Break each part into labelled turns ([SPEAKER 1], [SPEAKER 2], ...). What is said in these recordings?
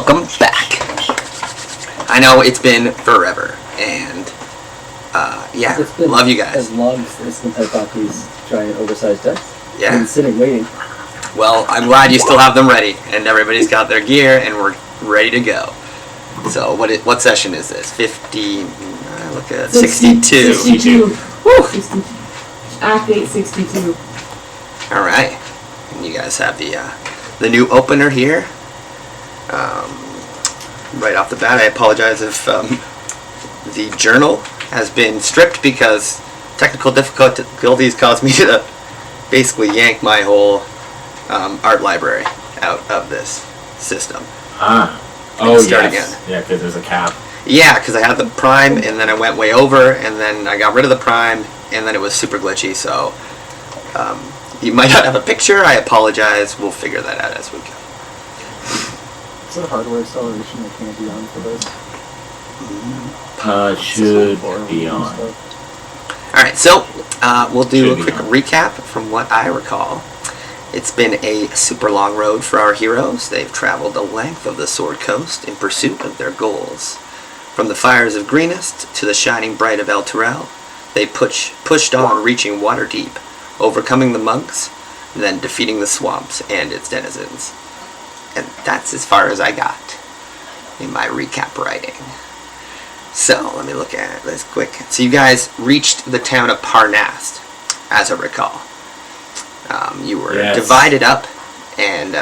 [SPEAKER 1] welcome back. I know it's been forever, and yeah,
[SPEAKER 2] It's been
[SPEAKER 1] love you guys.
[SPEAKER 2] as long since I bought these giant oversized decks.
[SPEAKER 1] Yeah.
[SPEAKER 2] I've been sitting waiting.
[SPEAKER 1] Well, I'm glad you still have them ready, and everybody's got their gear, and we're ready to go. So, what session is this? 50. Look at 62.
[SPEAKER 3] 62.
[SPEAKER 1] Woo!
[SPEAKER 3] 62. Act 8, 62.
[SPEAKER 1] All right, and you guys have the new opener here. Right off the bat, I apologize if the journal has been stripped because technical difficulties caused me to basically yank my whole art library out of this system.
[SPEAKER 4] Start
[SPEAKER 1] again.
[SPEAKER 4] Yeah, because there's a cap.
[SPEAKER 1] Yeah, because I had the prime, and then I went way over, and then I got rid of the prime, and then it was super glitchy, so you might not have a picture. I apologize. We'll figure that out as we go.
[SPEAKER 2] Is there hardware acceleration that can't be on for this?
[SPEAKER 4] Should be on.
[SPEAKER 1] Alright, so we'll do
[SPEAKER 4] Should
[SPEAKER 1] a
[SPEAKER 4] be
[SPEAKER 1] quick
[SPEAKER 4] on.
[SPEAKER 1] recap from what I recall. It's been a super long road for our heroes. They've traveled the length of the Sword Coast in pursuit of their goals. From the fires of Greenest to the shining bright of El Turel, they pushed on, reaching Waterdeep, overcoming the monks, then defeating the swamps and its denizens. And that's as far as I got in my recap writing. So, let me look at this quick. So you guys reached the town of Parnast, as I recall. You were divided up and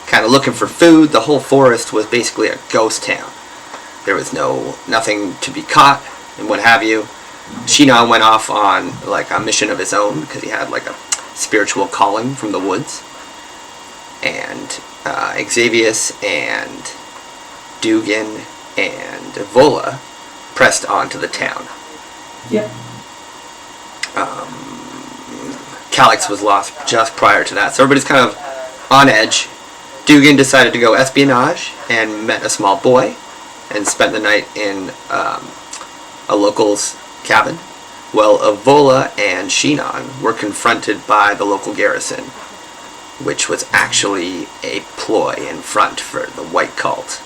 [SPEAKER 1] kind of looking for food. The whole forest was basically a ghost town. There was nothing to be caught and what have you. Shinon went off on like a mission of his own because he had like a spiritual calling from the woods. And Xavius and Dugan and Vola pressed on to the town.
[SPEAKER 3] Yep.
[SPEAKER 1] Calix was lost just prior to that, so everybody's kind of on edge. Dugan decided to go espionage and met a small boy and spent the night in a local's cabin. Well, Avola and Shinon were confronted by the local garrison, which was actually a ploy in front for the White Cult.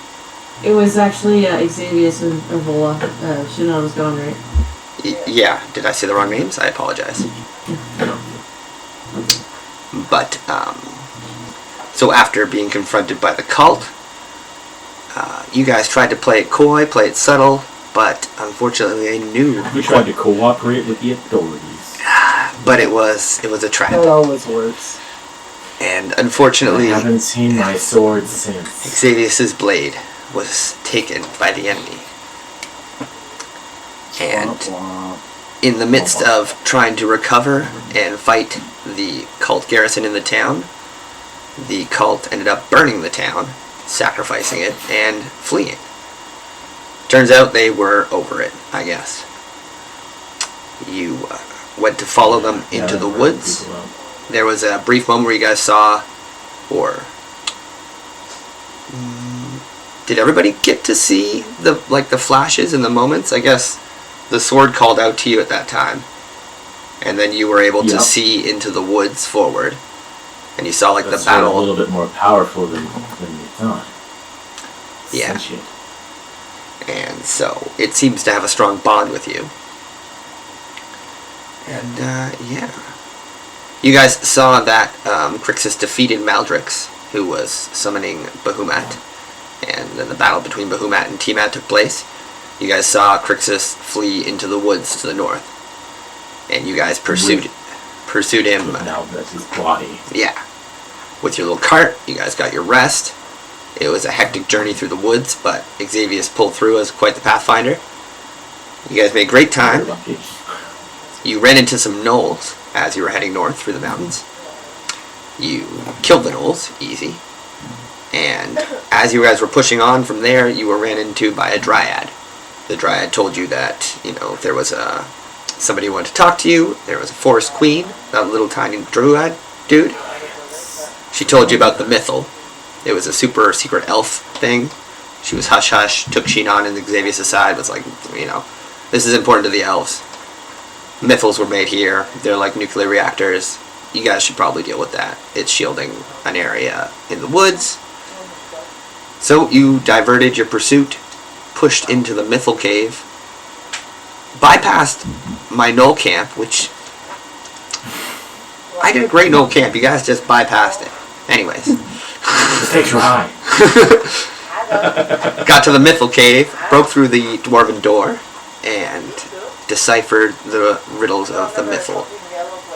[SPEAKER 3] It was actually Xavius and Avola. Shinon was gone, right?
[SPEAKER 1] Yeah, did I say the wrong names? I apologize. But, so after being confronted by the cult, you guys tried to play it coy, play it subtle, but unfortunately they knew.
[SPEAKER 4] We tried to cooperate with the authorities.
[SPEAKER 1] But it was a trap.
[SPEAKER 2] That always works.
[SPEAKER 1] And unfortunately,
[SPEAKER 4] I haven't seen my sword since.
[SPEAKER 1] Xavius's blade was taken by the enemy. And in the midst of trying to recover and fight the cult garrison in the town, the cult ended up burning the town, sacrificing it, and fleeing. Turns out they were over it, I guess. You went to follow them into the woods. There was a brief moment where you guys saw, or did everybody get to see the flashes and the moments? I guess the sword called out to you at that time, and then you were able to see into the woods forward, and you saw the battle.
[SPEAKER 4] A little bit more powerful than you thought.
[SPEAKER 1] Yeah. And so it seems to have a strong bond with you. And yeah, you guys saw that Crixus defeated Maldrix, who was summoning Bahumat, and then the battle between Bahumat and Tiamat took place. You guys saw Crixus flee into the woods to the north, and you guys pursued him.
[SPEAKER 4] Now that's his body.
[SPEAKER 1] Yeah, with your little cart, you guys got your rest. It was a hectic journey through the woods, but Xavius pulled through as quite the pathfinder. You guys made great time. You ran into some gnolls as you were heading north through the mountains. You killed the gnolls, easy. And as you guys were pushing on from there, you were ran into by a dryad. The dryad told you that, if there was somebody who wanted to talk to you, there was a forest queen, that little tiny druid dude. She told you about the Mythal. It was a super secret elf thing. She was hush-hush, took Shinon and Xavius aside, was like, this is important to the elves. Mythals were made here. They're like nuclear reactors. You guys should probably deal with that. It's shielding an area in the woods. So you diverted your pursuit, pushed into the Mythal Cave, bypassed my Knoll Camp, which I did a great Knoll Camp. You guys just bypassed it. Anyways,
[SPEAKER 4] The stakes were high.
[SPEAKER 1] got to the Mythal Cave, broke through the dwarven door, and deciphered the riddles of the Mythal.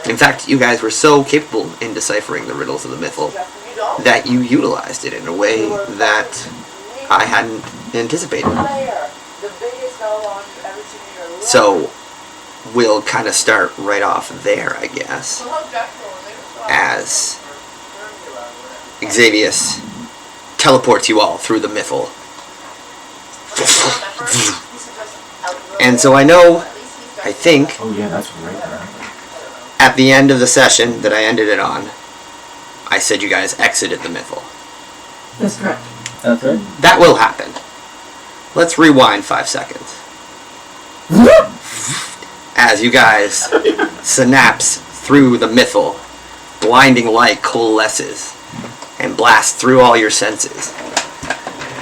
[SPEAKER 1] In fact, you guys were so capable in deciphering the riddles of the Mythal that you utilized it in a way that I hadn't anticipated. So, we'll kind of start right off there, I guess, as Xavius teleports you all through the Mythal. And so I think,
[SPEAKER 4] Oh yeah, that's right there.
[SPEAKER 1] at the end of the session that I ended it on, I said you guys exited the Mythal.
[SPEAKER 3] That's correct.
[SPEAKER 2] That's right.
[SPEAKER 1] That will happen. Let's rewind 5 seconds. As you guys synapse through the Mythal, blinding light coalesces and blasts through all your senses.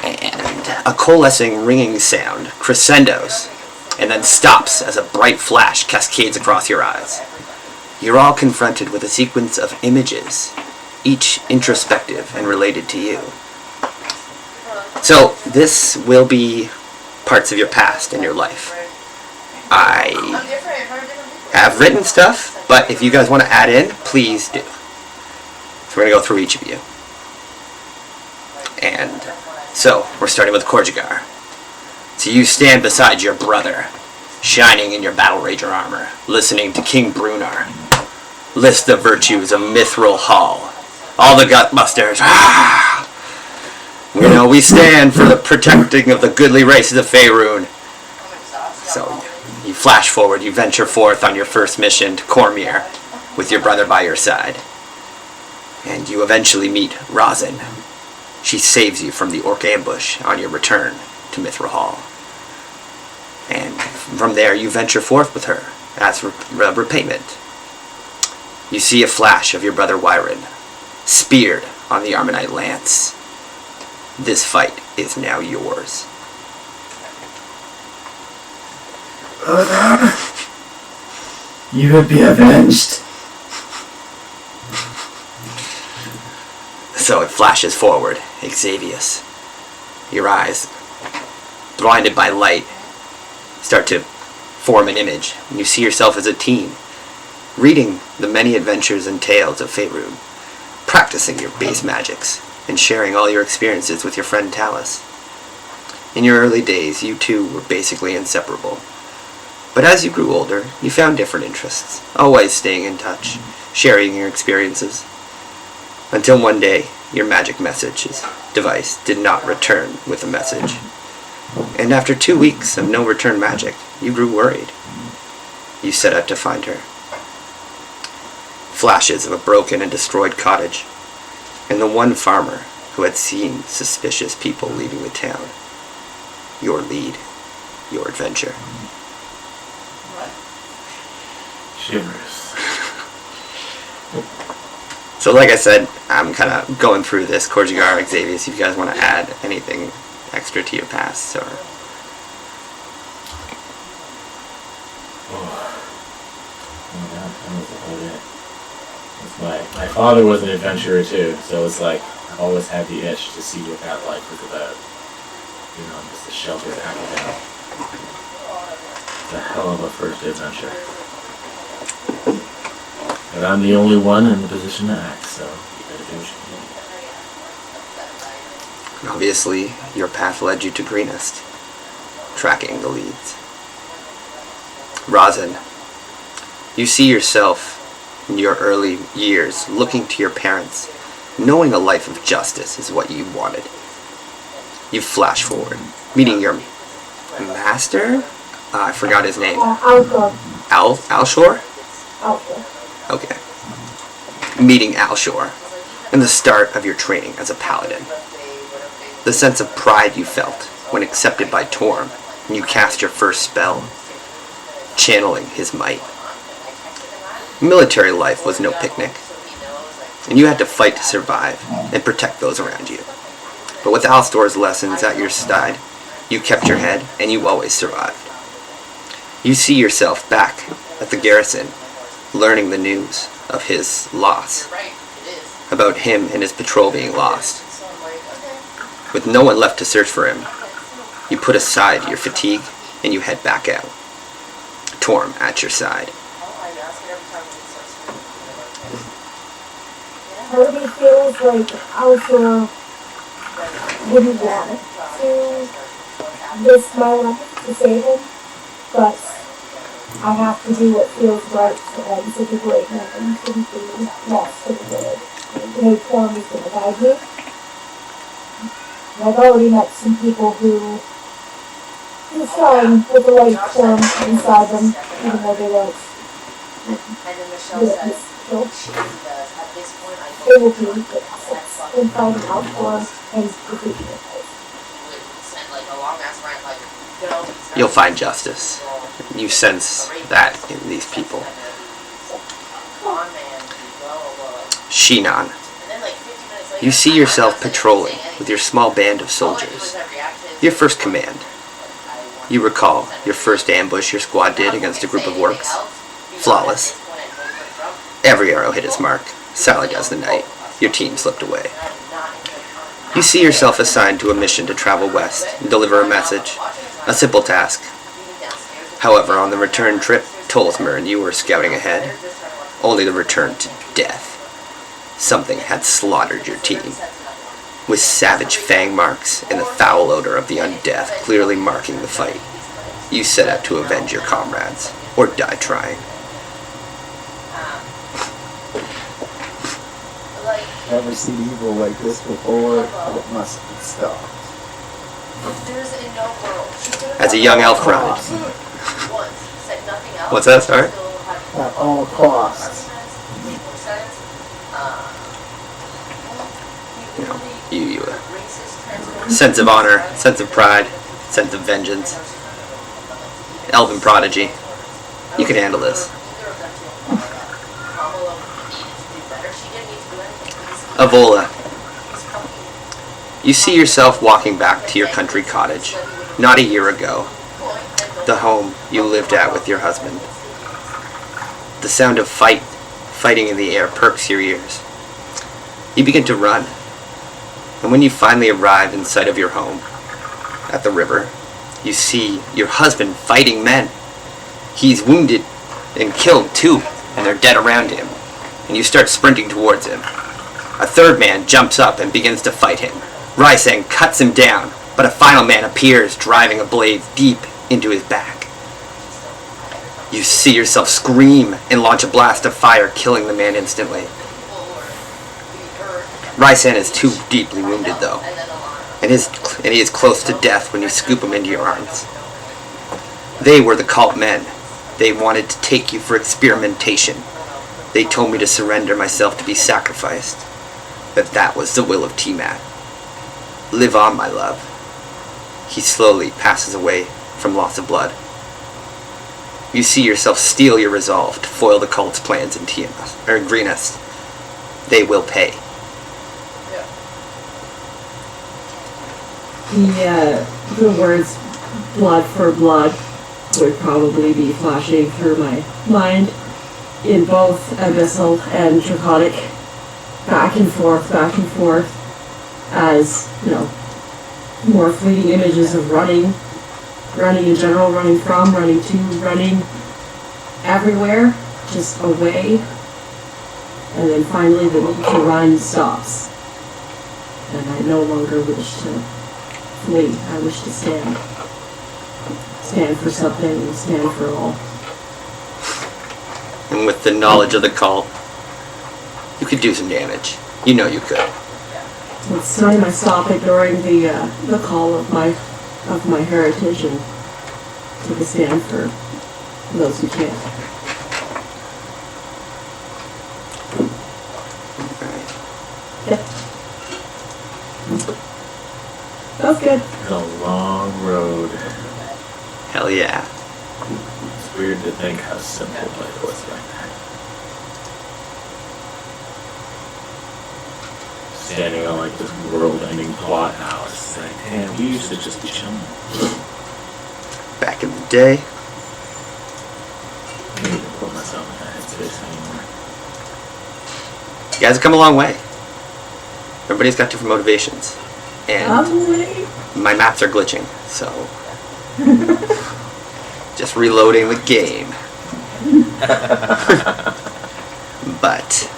[SPEAKER 1] And a coalescing ringing sound crescendos and then stops as a bright flash cascades across your eyes. You're all confronted with a sequence of images, each introspective and related to you. So, this will be parts of your past and your life. I have written stuff, but if you guys want to add in, please do. So we're going to go through each of you. And so, we're starting with Korjigar. So you stand beside your brother, shining in your Battle Rager armor, listening to King Brunar list the virtues of Mithril Hall. All the Gutbusters. Ah! We know we stand for the protecting of the goodly races of Faerun. So you flash forward, you venture forth on your first mission to Cormyr with your brother by your side. And you eventually meet Rosin. She saves you from the orc ambush on your return to Mithril Hall. And from there you venture forth with her as repayment. You see a flash of your brother Wyron, speared on the Armonite lance. This fight is now yours.
[SPEAKER 2] You will be avenged.
[SPEAKER 1] So it flashes forward, Xavius. Your eyes, blinded by light, start to form an image, and you see yourself as a teen, reading the many adventures and tales of Faerun, practicing your base magics, and sharing all your experiences with your friend Talus. In your early days, you two were basically inseparable. But as you grew older, you found different interests, always staying in touch, sharing your experiences. Until one day, your magic messages device did not return with a message. And after 2 weeks of no return magic, you grew worried. You set out to find her. Flashes of a broken and destroyed cottage, and the one farmer who had seen suspicious people leaving the town. Your lead, your adventure.
[SPEAKER 4] Shivers.
[SPEAKER 1] So like I said, I'm kind of going through this. Korjigar, Xavius, if you guys want to add anything extra to your past, or...
[SPEAKER 4] That was about it. My father was an adventurer too, so it's like I always had the itch to see what that life was about. You know, just a sheltered academic. It's a hell of a first adventure. But I'm the only one in the position to act, so you gotta do what you need.
[SPEAKER 1] Obviously, your path led you to Greenest, tracking the leads. Rosin, you see yourself in your early years looking to your parents, knowing a life of justice is what you wanted. You flash forward, meeting your master? I forgot his name.
[SPEAKER 5] Alshor.
[SPEAKER 1] Alshor?
[SPEAKER 5] Alshor.
[SPEAKER 1] Okay. Meeting Alshor, and the start of your training as a paladin. The sense of pride you felt when accepted by Torm and you cast your first spell, channeling his might. Military life was no picnic, and you had to fight to survive and protect those around you. But with Alstor's lessons at your side, you kept your head and you always survived. You see yourself back at the garrison, learning the news of his loss, about him and his patrol being lost. With no one left to search for him, you put aside your fatigue and you head back out. Torm at your side.
[SPEAKER 5] Part of me feels like Altor wouldn't want to risk my life to save him, but I have to do what feels right for him. Such a great man shouldn't be lost to the world. You know, Torm is going to guide me. And I've already met some people who shine with the light Torm inside them, even though they don't witness kill. They will be witnesses in fighting Altor and defeating him.
[SPEAKER 1] You'll find justice. You sense that in these people. Shinan. You see yourself patrolling with your small band of soldiers. Your first command. You recall your first ambush your squad did against a group of orcs. Flawless. Every arrow hit its mark, silent as the night. Your team slipped away. You see yourself assigned to a mission to travel west and deliver a message. A simple task. However, on the return trip, Tolsmer and you were scouting ahead. Only the return to death. Something had slaughtered your team. With savage fang marks and the foul odor of the undeath clearly marking the fight. You set out to avenge your comrades, or die trying.
[SPEAKER 2] Never seen evil like this before, but it must be stopped.
[SPEAKER 1] As a young elf cried. What's that, sorry?
[SPEAKER 2] At all costs.
[SPEAKER 1] You sense of honor, sense of pride, sense of vengeance. Elven prodigy. You can handle this. Avola. You see yourself walking back to your country cottage, not a year ago. The home you lived at with your husband. The sound of fighting in the air perks your ears. You begin to run. And when you finally arrive in sight of your home, at the river, you see your husband fighting men. He's wounded and killed too, and they're dead around him. And you start sprinting towards him. A third man jumps up and begins to fight him. Rysang cuts him down, but a final man appears, driving a blade deep into his back. You see yourself scream and launch a blast of fire, killing the man instantly. Rysang is too deeply wounded though, and he is close to death when you scoop him into your arms. They were the cult men. They wanted to take you for experimentation. They told me to surrender myself to be sacrificed. But that was the will of Tiamat. Live on, my love. He slowly passes away from loss of blood. You see yourself steel your resolve to foil the cult's plans in Greenest. They will pay.
[SPEAKER 3] The words blood for blood would probably be flashing through my mind in both Abyssal and Draconic, back and forth, as, more fleeting images of running in general, running from, running to, running everywhere, just away, and then finally the need to run stops, and I no longer wish to flee. I wish to stand for something and stand for all.
[SPEAKER 1] And with the knowledge of the cult, you could do some damage. You know you could.
[SPEAKER 3] It's time I stop ignoring the call of my heritage and take a stand for those who can't.
[SPEAKER 1] Right.
[SPEAKER 3] Yep. That's good.
[SPEAKER 4] It's a long road.
[SPEAKER 1] Hell yeah.
[SPEAKER 4] It's weird to think how simple life was back then. standing on like this world-ending plot now. It's like, damn, we used to just be chilling.
[SPEAKER 1] Back in the day.
[SPEAKER 4] I don't even put myself in that headspace anymore.
[SPEAKER 1] You guys have come a long way. Everybody's got different motivations. And my maps are glitching, so just reloading the game. But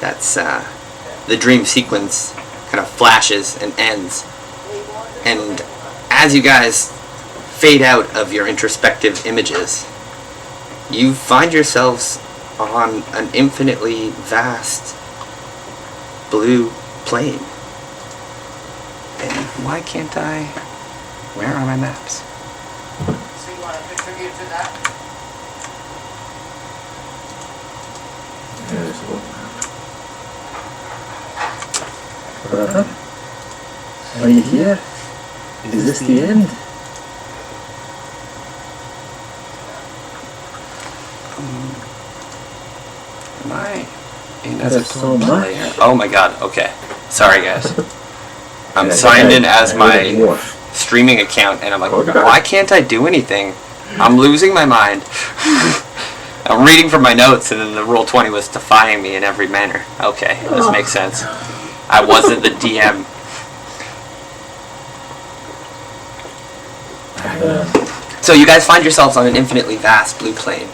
[SPEAKER 1] that's the dream sequence kind of flashes and ends. And as you guys fade out of your introspective images, you find yourselves on an infinitely vast blue plain. And why can't I? Where are my maps?
[SPEAKER 6] So you want to contribute to that?
[SPEAKER 4] Yeah, there's a little-
[SPEAKER 2] Brother? Are you here? Is this the end?
[SPEAKER 1] Am I in
[SPEAKER 2] There's so much.
[SPEAKER 1] Oh my god, okay. Sorry guys. I'm
[SPEAKER 2] Yeah,
[SPEAKER 1] signed in
[SPEAKER 2] I
[SPEAKER 1] as
[SPEAKER 2] heard
[SPEAKER 1] my
[SPEAKER 2] a dwarf.
[SPEAKER 1] streaming account and I'm like,
[SPEAKER 2] Okay.
[SPEAKER 1] why can't I do anything? I'm losing my mind. I'm reading from my notes and then the roll 20 was defying me in every manner. Okay, this makes sense. I wasn't the DM. So you guys find yourselves on an infinitely vast blue plain.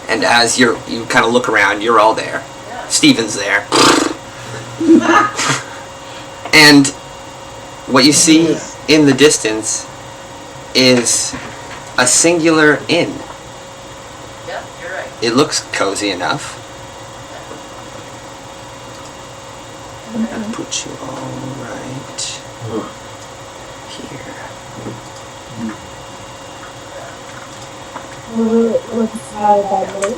[SPEAKER 1] And as you kind of look around, you're all there. Steven's there. And what you see in the distance is a singular inn.
[SPEAKER 6] Yep, you're right.
[SPEAKER 1] It looks cozy enough. I'll put you all right here.
[SPEAKER 5] What's inside that lake?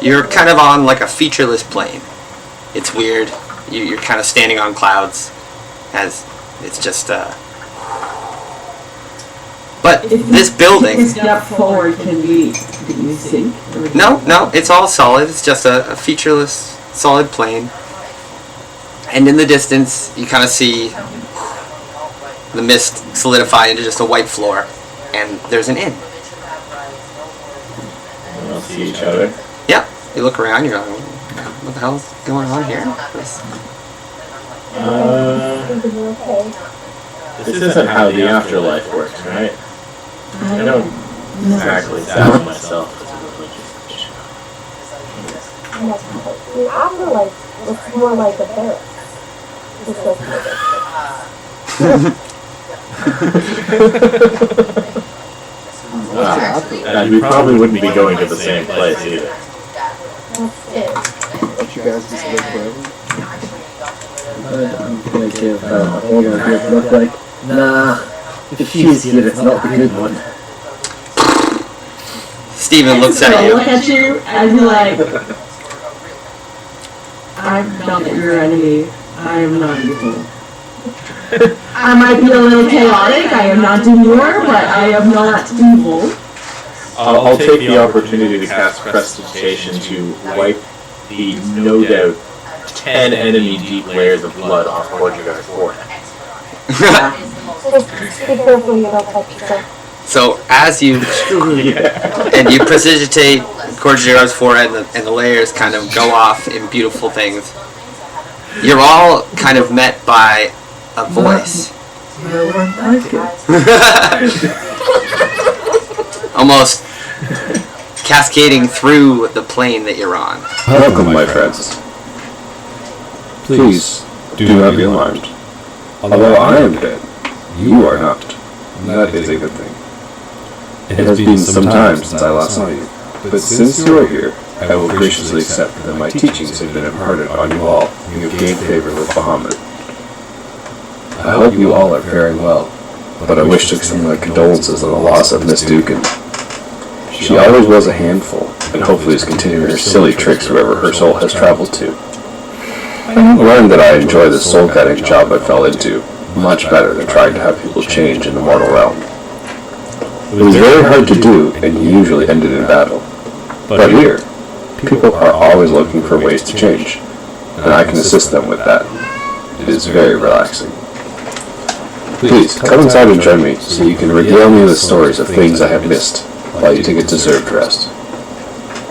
[SPEAKER 1] You're kind of on like a featureless plain. It's weird. You're kind of standing on clouds, as it's just. But this building.
[SPEAKER 3] If step forward, can we sink?
[SPEAKER 1] No, it's all solid. It's just a featureless, solid plain. And in the distance, you kind of see the mist solidify into just a white floor, and there's an inn.
[SPEAKER 4] We don't see each other.
[SPEAKER 1] Yeah, you look around, you're like, what the hell's going on here?
[SPEAKER 5] Okay.
[SPEAKER 4] This isn't how the afterlife works, right? I don't exactly sound myself as a religious.
[SPEAKER 5] The afterlife looks more like a barracks. It's
[SPEAKER 4] And we probably wouldn't be going to the same place either.
[SPEAKER 5] that's it.
[SPEAKER 2] You guys just live forever? I'm gonna give Olga a good look like, nah, if she's here, it's not the good one.
[SPEAKER 1] Steven looks
[SPEAKER 3] So
[SPEAKER 1] at
[SPEAKER 3] I
[SPEAKER 1] you.
[SPEAKER 3] look at you and be like, I'm not your enemy. I am not evil. I might be a little chaotic. I am not demure, but I am not evil.
[SPEAKER 4] I'll take the opportunity to cast Prestidigitation to wipe the no doubt 10 enemy deep layers of blood off Korjigar's forehead.
[SPEAKER 5] Just be careful you don't touch yourself.
[SPEAKER 1] So as you and you prestidigitate Korjigar's forehead and the layers kind of go off in beautiful things, you're all kind of met by a voice.
[SPEAKER 2] No one like it.
[SPEAKER 1] Almost cascading through the plane that you're on.
[SPEAKER 7] Welcome, my friends. Please, do not be alarmed. Although I am dead, you are not. And that is a good thing. It has been some time since I last saw you, but since you are here, I will graciously accept that my teachings have been imparted on you all, and you have gained favor with Bahamut. I hope you all are faring well, but I wish to extend my condolences on the loss of Miss Dukin. She always was a handful, and hopefully is continuing her silly tricks wherever her soul has traveled to. I learned that I enjoy the soul-guiding job I fell into much better than trying to have people change in the mortal realm. It was very hard to do, and usually ended in battle. But here, People are always looking for ways to change, and I can assist them with that. It is very relaxing. Please, come inside and join me so you can regale me with stories of things I have missed while you take a deserved rest.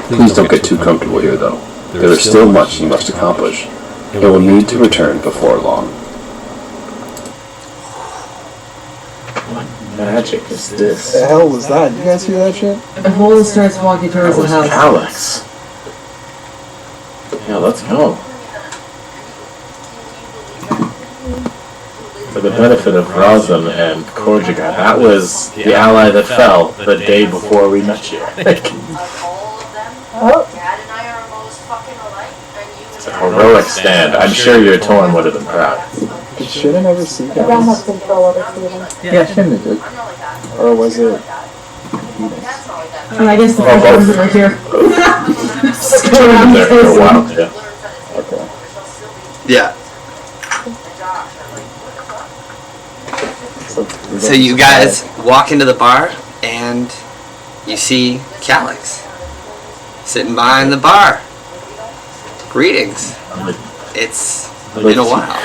[SPEAKER 7] Please don't get too comfortable here, though. There is still much you must accomplish, and will need to return before long.
[SPEAKER 4] What magic is this?
[SPEAKER 8] The hell was that? You guys hear that shit?
[SPEAKER 3] And Hole starts walking towards
[SPEAKER 4] That
[SPEAKER 3] the
[SPEAKER 4] was
[SPEAKER 3] house.
[SPEAKER 4] Alex. Yeah, let's go. For the benefit of Razum and Korjiga, that was the ally that fell the day before we met you.
[SPEAKER 6] Of all of them,
[SPEAKER 5] Oh,
[SPEAKER 6] Dad and I are almost fucking alike, and you
[SPEAKER 4] It's a heroic stand. I'm sure your Torn would have been proud.
[SPEAKER 8] Did Shannon ever see
[SPEAKER 5] I don't have
[SPEAKER 8] guys?
[SPEAKER 5] control over Steven.
[SPEAKER 8] Yeah, Shannon did.
[SPEAKER 6] I'm not like that.
[SPEAKER 8] Or was it
[SPEAKER 6] That's
[SPEAKER 8] Venus?
[SPEAKER 6] not like that.
[SPEAKER 3] And I guess the
[SPEAKER 4] Oh,
[SPEAKER 3] first
[SPEAKER 4] both.
[SPEAKER 3] one's right here. Just go
[SPEAKER 4] Been
[SPEAKER 3] around
[SPEAKER 4] there for a
[SPEAKER 3] facing.
[SPEAKER 4] while, too.
[SPEAKER 8] Okay.
[SPEAKER 1] Yeah. So
[SPEAKER 8] we
[SPEAKER 1] you guys walk into the bar and you see Calyx sitting behind the bar. Greetings. It's been a while.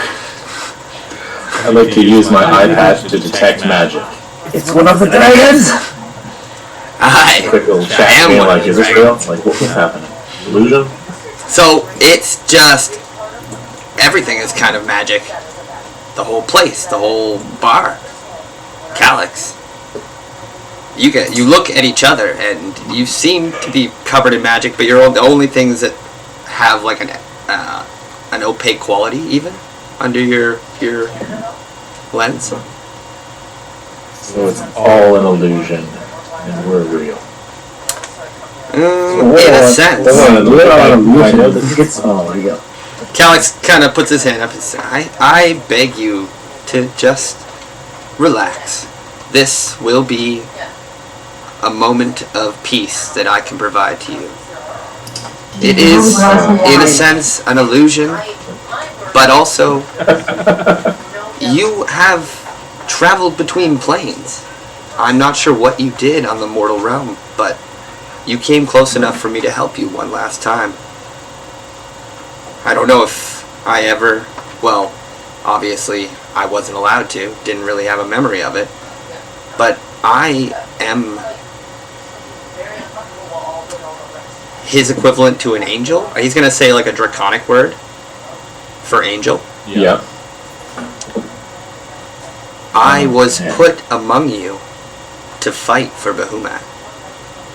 [SPEAKER 4] I'd like to use my eye patch to detect magic.
[SPEAKER 2] It's one of the dragons!
[SPEAKER 1] Hi.
[SPEAKER 4] Quick little
[SPEAKER 1] I
[SPEAKER 4] chat,
[SPEAKER 1] am
[SPEAKER 4] being
[SPEAKER 1] one
[SPEAKER 4] like,
[SPEAKER 1] of
[SPEAKER 4] is
[SPEAKER 1] the
[SPEAKER 4] this real? Like, what was happening? Illusion?
[SPEAKER 1] So it's just everything is kind of magic. The whole place, the whole bar. Calyx. You look at each other and you seem to be covered in magic, but you're the only things that have like an opaque quality even under your lens.
[SPEAKER 4] So it's all an illusion, and we're real.
[SPEAKER 1] In a sense.
[SPEAKER 4] I know this gets
[SPEAKER 2] Oh, there you go.
[SPEAKER 1] Calyx kind of puts his hand up and says, I beg you to just relax. This will be a moment of peace that I can provide to you. It is, in a sense, an illusion, but also you have traveled between planes. I'm not sure what you did on the mortal realm, but you came close enough for me to help you one last time. I don't know if I ever, well, obviously I wasn't allowed to, didn't really have a memory of it, but I am his equivalent to an angel. He's gonna say like a draconic word for angel.
[SPEAKER 4] Yeah.
[SPEAKER 1] I was put among you to fight for Bahamut.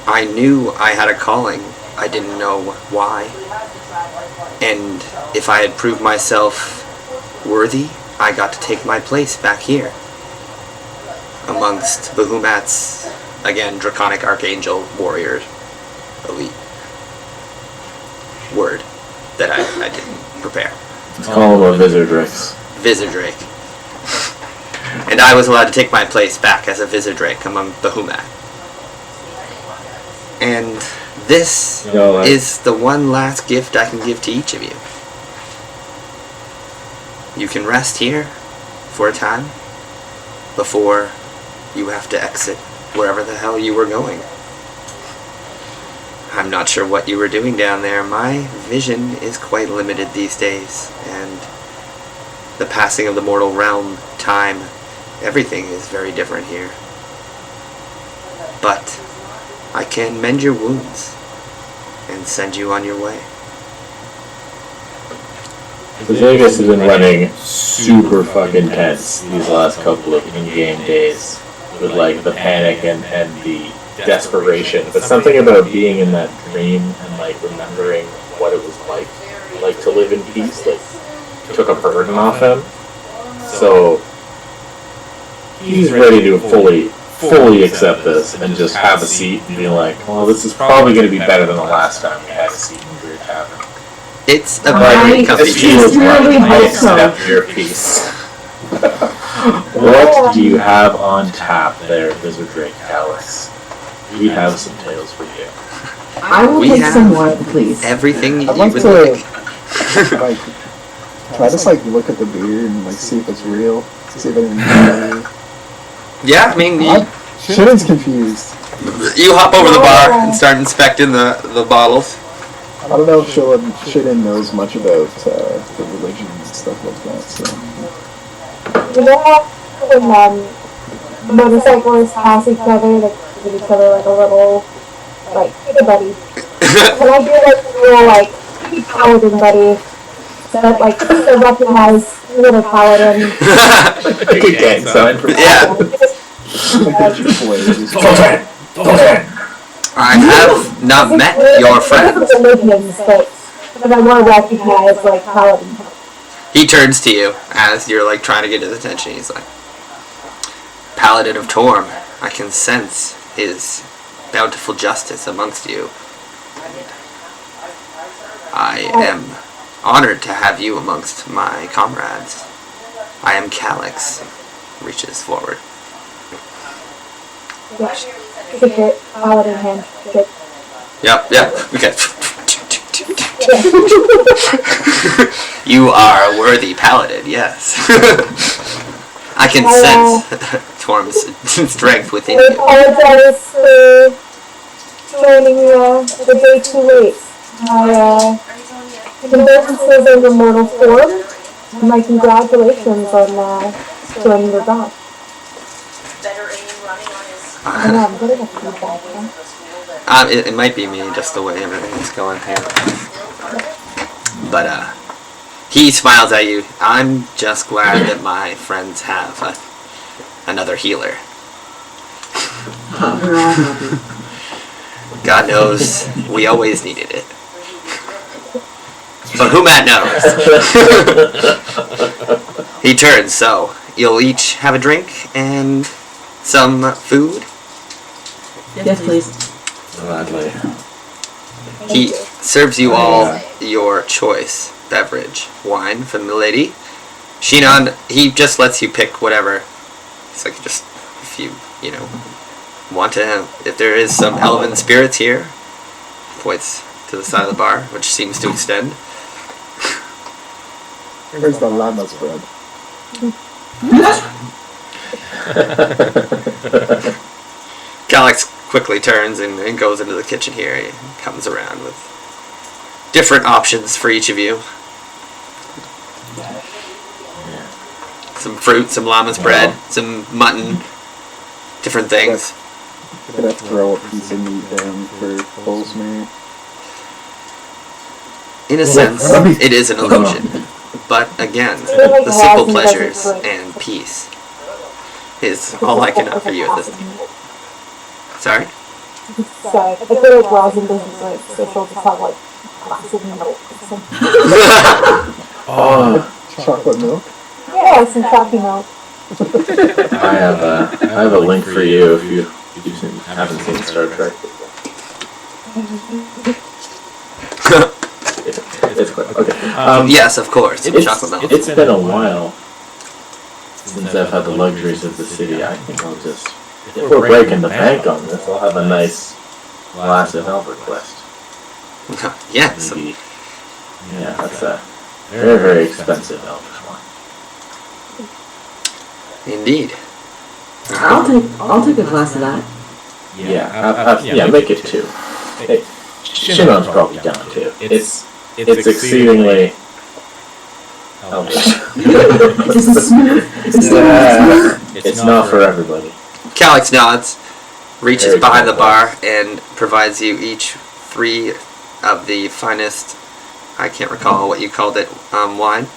[SPEAKER 1] I knew I had a calling. I didn't know why. And if I had proved myself worthy, I got to take my place back here. Amongst Bahamut's, again, draconic archangel warrior elite. Word that I didn't prepare.
[SPEAKER 4] Let's call him a Vizardrix.
[SPEAKER 1] Vizardrake. And I was allowed to take my place back as a Vizardrake among Bahamut. And this is the one last gift I can give to each of you. You can rest here for a time before you have to exit wherever the hell you were going. I'm not sure what you were doing down there. My vision is quite limited these days, and the passing of the mortal realm, time, everything is very different here. But I can mend your wounds and send you on your way.
[SPEAKER 4] The Vegas has been running super fucking tense these last couple of in-game days with like the panic and the desperation. But something about being in that dream and like remembering what it was like to live in peace, like took a burden off him. So he's ready to fully accept this and just have a seat and be like, well, this is probably going to be better than the last time we had a seat in Greer Tavern.
[SPEAKER 1] It's a
[SPEAKER 3] I
[SPEAKER 1] very company.
[SPEAKER 3] sincerely hope so.
[SPEAKER 4] Accept your peace. What do you have on tap there, Vizardrake Calyx? We have some tales for you.
[SPEAKER 3] I will
[SPEAKER 1] We
[SPEAKER 3] take
[SPEAKER 1] have
[SPEAKER 3] some wine, please.
[SPEAKER 1] Everything you
[SPEAKER 8] I'd like
[SPEAKER 1] would
[SPEAKER 8] to,
[SPEAKER 1] like.
[SPEAKER 8] like, can I just, like, look at the beard and, like, see if it's real? See if anything's
[SPEAKER 1] Yeah, I mean,
[SPEAKER 8] Shannon's confused.
[SPEAKER 1] you hop over the bar and start inspecting the bottles.
[SPEAKER 8] I don't know if Shayden knows much about the religion and stuff like that. So
[SPEAKER 5] You know how when motorcyclists pass each other, they give each other like a little, like, hey buddy. Can I do like a little, like, paladin buddy? That, like, to recognize little paladin.
[SPEAKER 4] Good gang sign.
[SPEAKER 1] Yeah. I have not met your friend.
[SPEAKER 5] Religions, but I want to recognize, like, paladin.
[SPEAKER 1] He turns to you as you're like trying to get his attention. He's like, Paladin of Torm, I can sense his bountiful justice amongst you. I am honored to have you amongst my comrades. I am Calyx. Reaches forward.
[SPEAKER 5] Secret paladin handshake.
[SPEAKER 1] Yep. Okay. You are a worthy paladin, yes. I can sense Torm's strength within
[SPEAKER 5] I
[SPEAKER 1] you.
[SPEAKER 5] apologize for joining the day too late. My condolences in the mortal form, and my congratulations on joining your god.
[SPEAKER 6] Better aim running on his.
[SPEAKER 5] I know, I'm getting a feedback. Huh?
[SPEAKER 1] It might be me, just the way everything's going here. But, he smiles at you. I'm just glad that my friends have another healer.
[SPEAKER 3] We're all happy.
[SPEAKER 1] God knows we always needed it. But who Matt knows? He turns, so you'll each have a drink and some food.
[SPEAKER 3] Yes, please.
[SPEAKER 4] Gladly.
[SPEAKER 1] He serves you all your choice beverage. Wine from the lady. Shinon, he just lets you pick whatever. It's like just, if you want to, if there is some elven spirits here, points to the side of the bar, which seems to extend.
[SPEAKER 8] where's the llama's bread?
[SPEAKER 1] Calyx quickly turns and goes into the kitchen here. He comes around with different options for each of you. Some fruit, some llama's bread, some mutton, different things.
[SPEAKER 8] I'm gonna throw a piece of meat down for Bolesmere.
[SPEAKER 1] In a sense, it is an illusion. But again, the simple pleasures and peace is all I can offer you at this time. Sorry?
[SPEAKER 5] Sorry, I feel like Rosin doesn't drink, so she'll just have like glass of milk.
[SPEAKER 8] Chocolate milk?
[SPEAKER 5] Yeah, some chocolate milk.
[SPEAKER 4] I have a link for you if you haven't seen Star Trek. It's quick. Okay.
[SPEAKER 1] Yes, of course. Chocolate milk.
[SPEAKER 4] It's been a while since I've had the luxuries of the city. I think I'll just, if we're breaking the bank on this, I'll have a nice glass of ElverQuest.
[SPEAKER 1] Yes.
[SPEAKER 4] Maybe, yeah, that's a very, very expensive Elvish wine.
[SPEAKER 1] Indeed.
[SPEAKER 3] I'll take a glass of that.
[SPEAKER 4] Yeah, make it two. Hey, Shinon's probably down too. It's exceedingly Elvish. It's not for everybody.
[SPEAKER 1] Calyx nods, reaches behind the bar, and provides you each 3 of the finest, I can't recall what you called it, wine.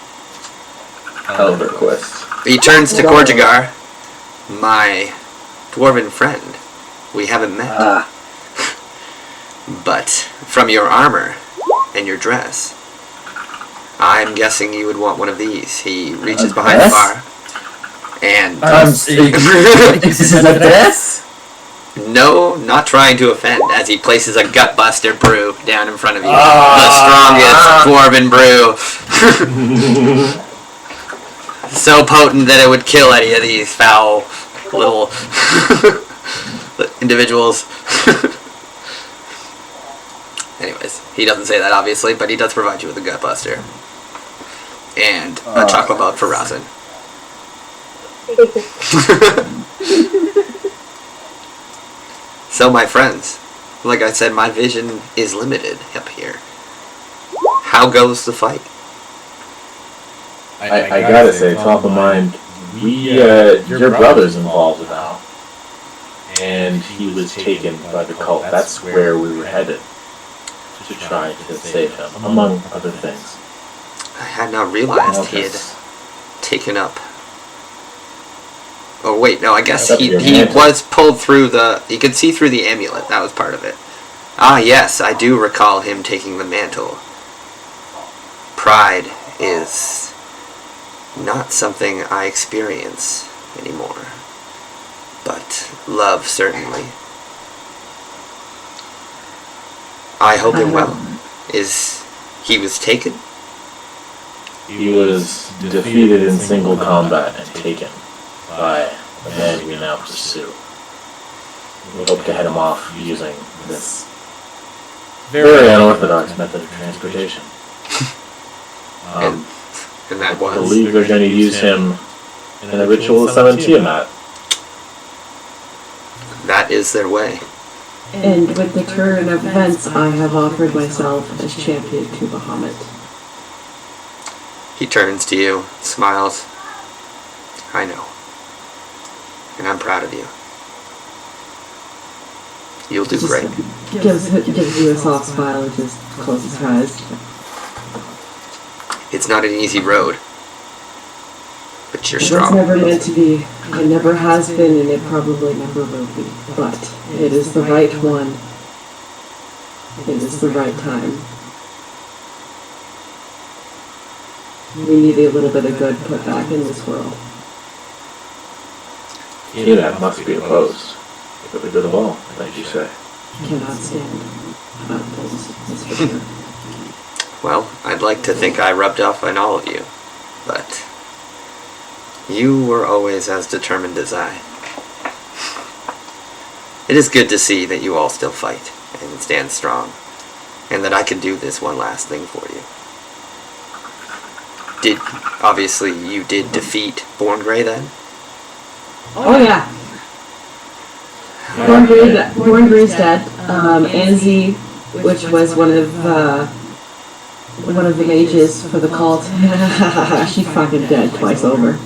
[SPEAKER 4] ElverQuest.
[SPEAKER 1] He turns to Korjagar, my dwarven friend. We haven't met. But from your armor and your dress, I'm guessing you would want one of these. He reaches behind the bar and...
[SPEAKER 2] This is a dress?
[SPEAKER 1] No, not trying to offend, as he places a Gutbuster brew down in front of you. The strongest dwarven brew. So potent that it would kill any of these foul little individuals. Anyways, he doesn't say that obviously, but he does provide you with a Gutbuster. And a chocolate milk for Rosin. So my friends, like I said, my vision is limited up here. How goes the fight?
[SPEAKER 4] I gotta say, top of mind, your brother's involved now. And he was taken by the cult. That's where we were headed. To try to save him, among other things.
[SPEAKER 1] I had not realized he had taken up. Oh wait, no, I guess he was pulled through the... He could see through the amulet. That was part of it. Ah, yes, I do recall him taking the mantle. Pride is not something I experience anymore. But love, certainly. I hope him well. He was taken?
[SPEAKER 4] He was defeated in single combat and taken by the man we now pursue. We hope to head him off using this very unorthodox method of transportation.
[SPEAKER 1] And that
[SPEAKER 4] I
[SPEAKER 1] was...
[SPEAKER 4] believe they're going to use him in a ritual to summon Tiamat.
[SPEAKER 1] That is their way.
[SPEAKER 3] And with the turn of events, I have offered myself as champion to Bahamut.
[SPEAKER 1] He turns to you, smiles. I know. And I'm proud of you. You'll do great.
[SPEAKER 3] Gives you a soft smile and just closes her eyes.
[SPEAKER 1] It's not an easy road. But you're
[SPEAKER 3] It was
[SPEAKER 1] strong.
[SPEAKER 3] never meant to be. It never has been, and it probably never will be. But it is the right one. It is the right time. We need a little bit of good put back in this world.
[SPEAKER 4] Tiamat must be opposed. For the good of all, like you say.
[SPEAKER 3] Cannot stand outposts, that's for sure.
[SPEAKER 1] Well, I'd like to think I rubbed off on all of you. But you were always as determined as I. It is good to see that you all still fight and stand strong, and that I can do this one last thing for you. Obviously, you did defeat Born Grey then?
[SPEAKER 3] Oh yeah. Born Grey's dead. Anzi, which was one of the mages for the cult, she's fucking dead twice over.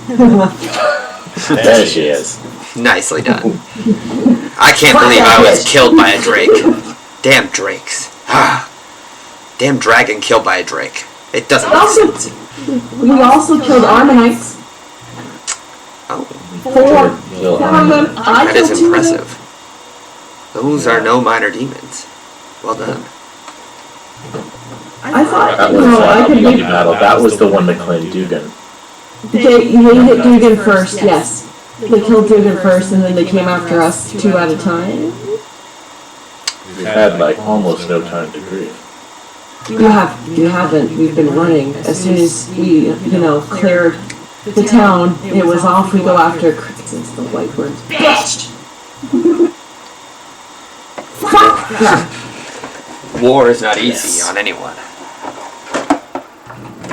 [SPEAKER 4] There she is.
[SPEAKER 1] Nicely done. I can't believe I was killed by a drake. Damn drakes. Damn dragon killed by a drake. It doesn't make sense.
[SPEAKER 3] We also killed Armanites.
[SPEAKER 1] Oh,
[SPEAKER 3] 4 of them.
[SPEAKER 1] that is impressive. Those are no minor demons. Well done.
[SPEAKER 3] I thought,
[SPEAKER 4] That was the one that claimed Dugan.
[SPEAKER 3] They hit Dugan first, yes. They killed Dugan first, and then they came after us 2 at a time.
[SPEAKER 4] We've had almost no time to grieve.
[SPEAKER 3] You haven't. We've been running. As soon as we, cleared the town, it was off. We go after Crixus, the white words. Bitch! Fuck! Yeah.
[SPEAKER 1] War is not easy on anyone.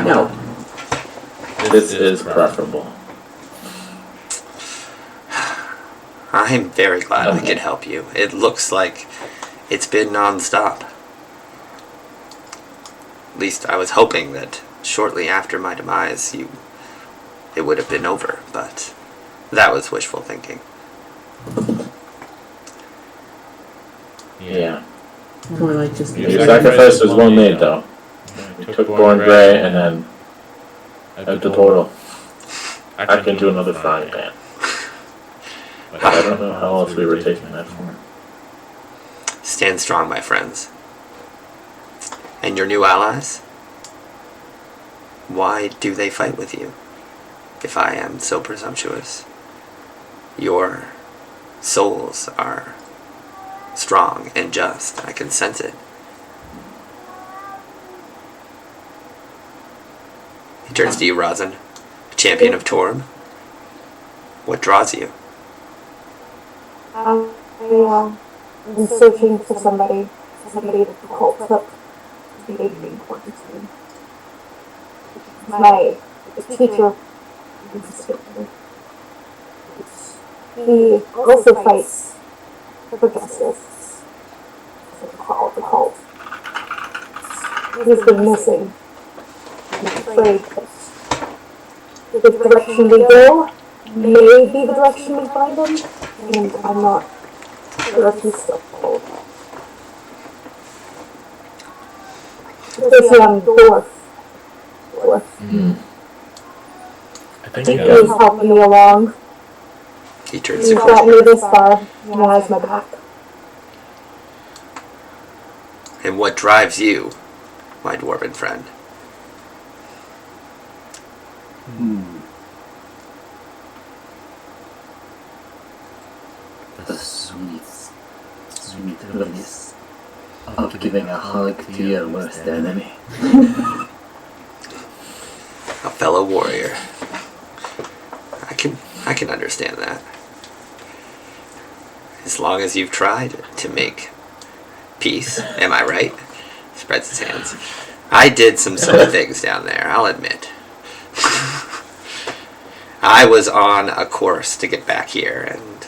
[SPEAKER 3] No.
[SPEAKER 4] This is preferable.
[SPEAKER 1] I'm very glad I could help you. It looks like it's been non-stop. At least I was hoping that shortly after my demise, it would have been over, but that was wishful thinking.
[SPEAKER 4] Yeah.
[SPEAKER 3] More like just
[SPEAKER 4] Your sacrifice was well made, though. You took Born Grey and then out the portal. Back into another frying pan. But I don't know how else we were taking that for.
[SPEAKER 1] Stand strong, my friends. And your new allies? Why do they fight with you? If I am so presumptuous. Your souls are strong and just. I can sense it. He turns to you, Rosin, champion of Torm. What draws you?
[SPEAKER 5] I'm searching for somebody that the cult took to be important to me. My teacher, he also fights for justice. The cult. He's been missing. I'm afraid that the direction we go may be the direction we find him, and I'm not sure if he's still cold. This young dwarf.
[SPEAKER 4] I think
[SPEAKER 5] He's helping me along.
[SPEAKER 1] He turns
[SPEAKER 5] He's
[SPEAKER 1] to
[SPEAKER 5] got me this far, and has my back.
[SPEAKER 1] And what drives you, my dwarven friend?
[SPEAKER 2] The sweet release of giving a hug to your worst enemy.
[SPEAKER 1] A fellow warrior. I can understand that. As long as you've tried to make peace, am I right? Spreads his hands. I did some silly things down there, I'll admit. I was on a course to get back here, and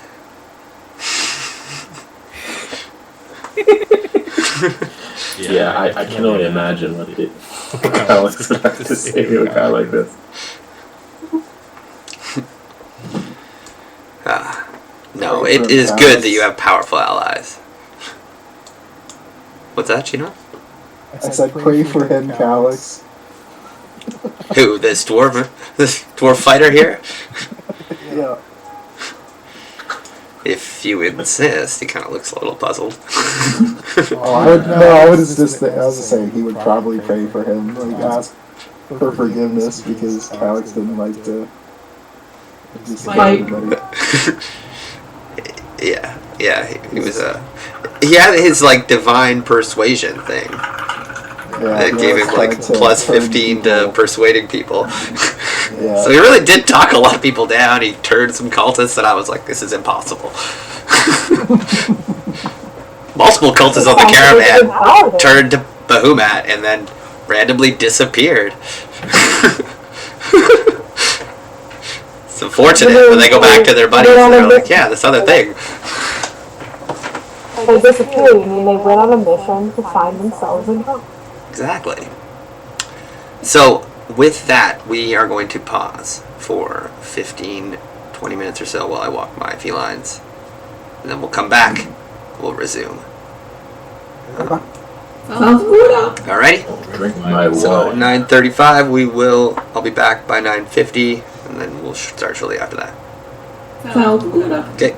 [SPEAKER 4] yeah, I can only imagine what Alex would have to say to a guy like this.
[SPEAKER 1] no, it is good that you have powerful allies. What's that, Gino?
[SPEAKER 8] I said pray for him, Calix.
[SPEAKER 1] Who, this dwarf fighter here?
[SPEAKER 8] Yeah.
[SPEAKER 1] If you insist, he kind of looks a little puzzled.
[SPEAKER 8] I was just saying he would probably pray for him, like ask for forgiveness because Calix didn't like to just
[SPEAKER 3] Fight.
[SPEAKER 1] Yeah, he was he had his like divine persuasion thing that gave him like plus 15 to persuading people.
[SPEAKER 8] Yeah.
[SPEAKER 1] So he really did talk a lot of people down. He turned some cultists, and I was like, this is impossible. Multiple cultists on the caravan turned to Bahumat and then randomly disappeared. It's unfortunate when they go back to their buddies and they're like, yeah, this other thing.
[SPEAKER 5] They disappeared, I mean, they went on a mission to find themselves in home.
[SPEAKER 1] Exactly. So, with that, we are going to pause for 15, 20 minutes or so while I walk my felines. And then we'll come back. We'll resume.
[SPEAKER 3] Sounds good.
[SPEAKER 1] Alrighty?
[SPEAKER 4] Drink my
[SPEAKER 1] So,
[SPEAKER 4] wine.
[SPEAKER 1] 9:35, I'll be back by 9:50, and then we'll start shortly after that.
[SPEAKER 3] Sounds good.
[SPEAKER 1] Okay.